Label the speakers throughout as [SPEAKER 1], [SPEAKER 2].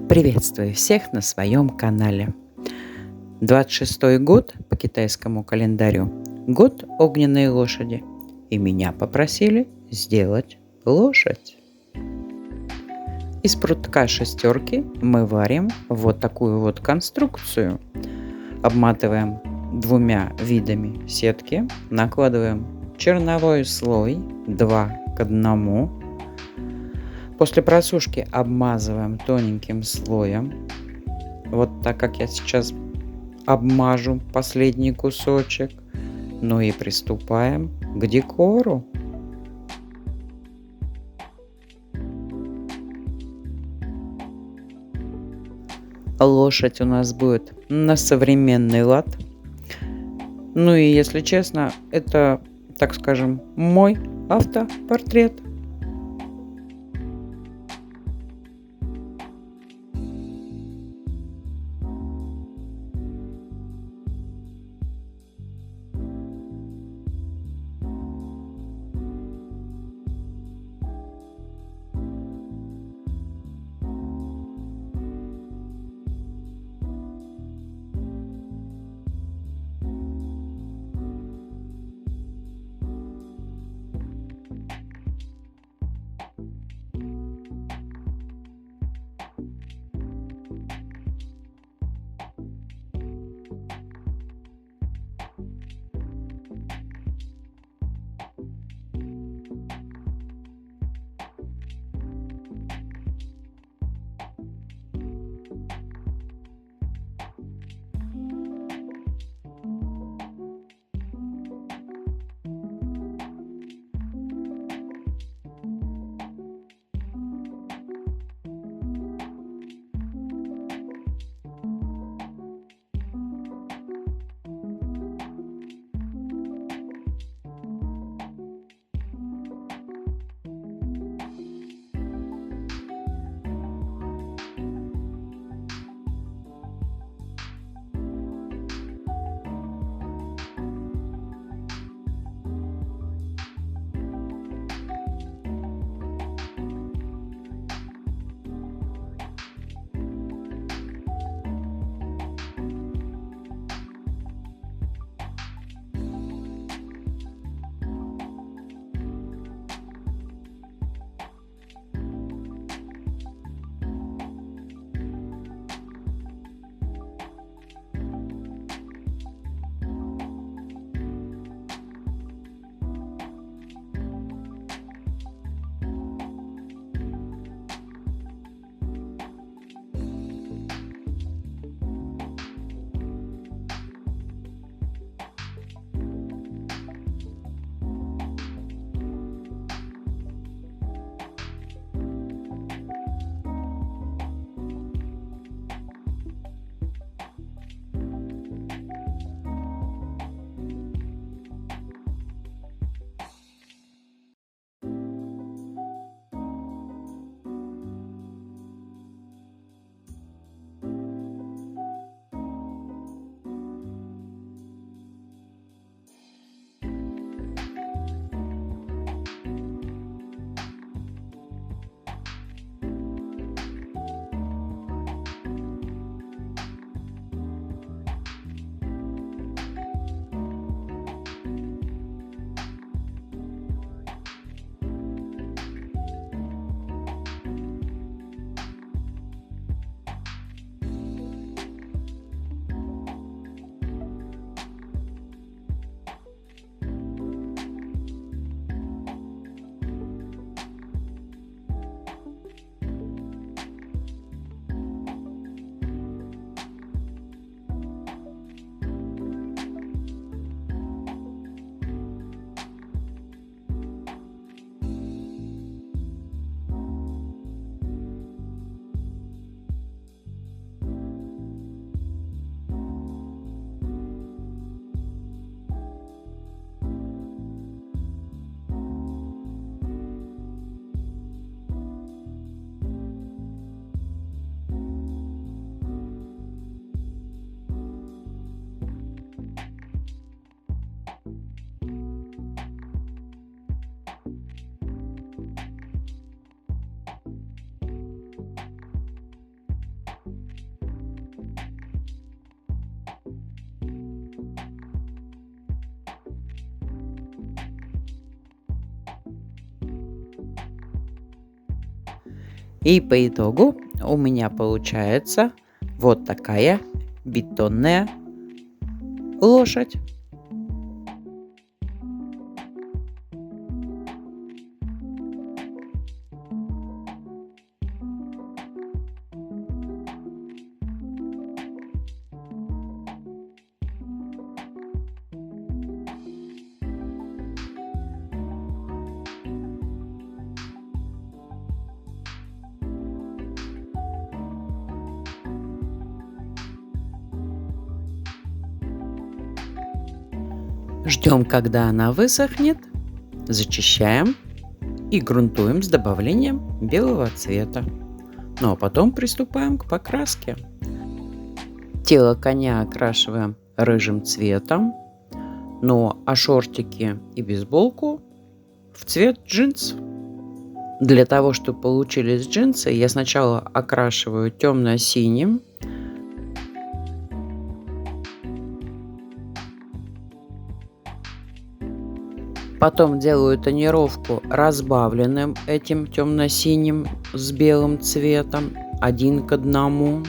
[SPEAKER 1] Приветствую всех на своем канале. 26-й год по китайскому календарю, год огненной лошади, и меня попросили сделать лошадь. Из прутка шестерки мы варим вот такую вот конструкцию. Обматываем двумя видами сетки, накладываем черновой слой 2 к 1. После просушки обмазываем тоненьким слоем, вот так как я сейчас обмажу последний кусочек. Ну и приступаем к декору. Лошадь у нас будет на современный лад. Ну и если честно, это, так скажем, мой автопортрет. И по итогу у меня получается вот такая бетонная лошадь. Ждем, когда она высохнет, зачищаем и грунтуем с добавлением белого цвета. Ну а потом приступаем к покраске. Тело коня окрашиваем рыжим цветом, ну а шортики и бейсболку в цвет джинс. Для того, чтобы получились джинсы, я сначала окрашиваю темно-синим. Потом делаю тонировку разбавленным этим темно-синим с белым цветом 1 к 1.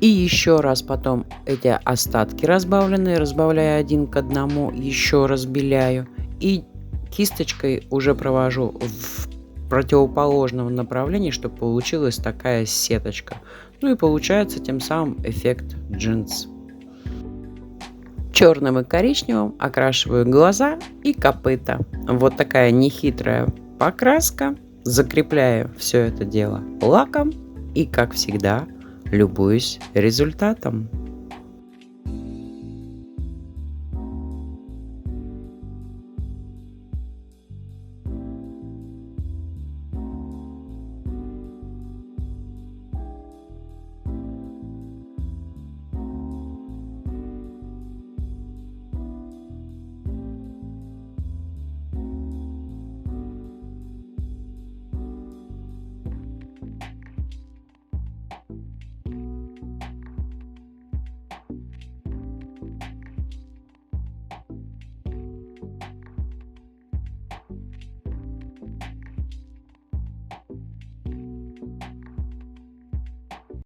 [SPEAKER 1] И еще раз потом эти остатки разбавленные разбавляю 1 к 1, еще разбеляю. И кисточкой уже провожу в противоположном направлении, чтобы получилась такая сеточка. Ну и получается тем самым эффект джинс. Черным и коричневым окрашиваю глаза и копыта. Вот такая нехитрая покраска. Закрепляю все это дело лаком и, как всегда, любуюсь результатом.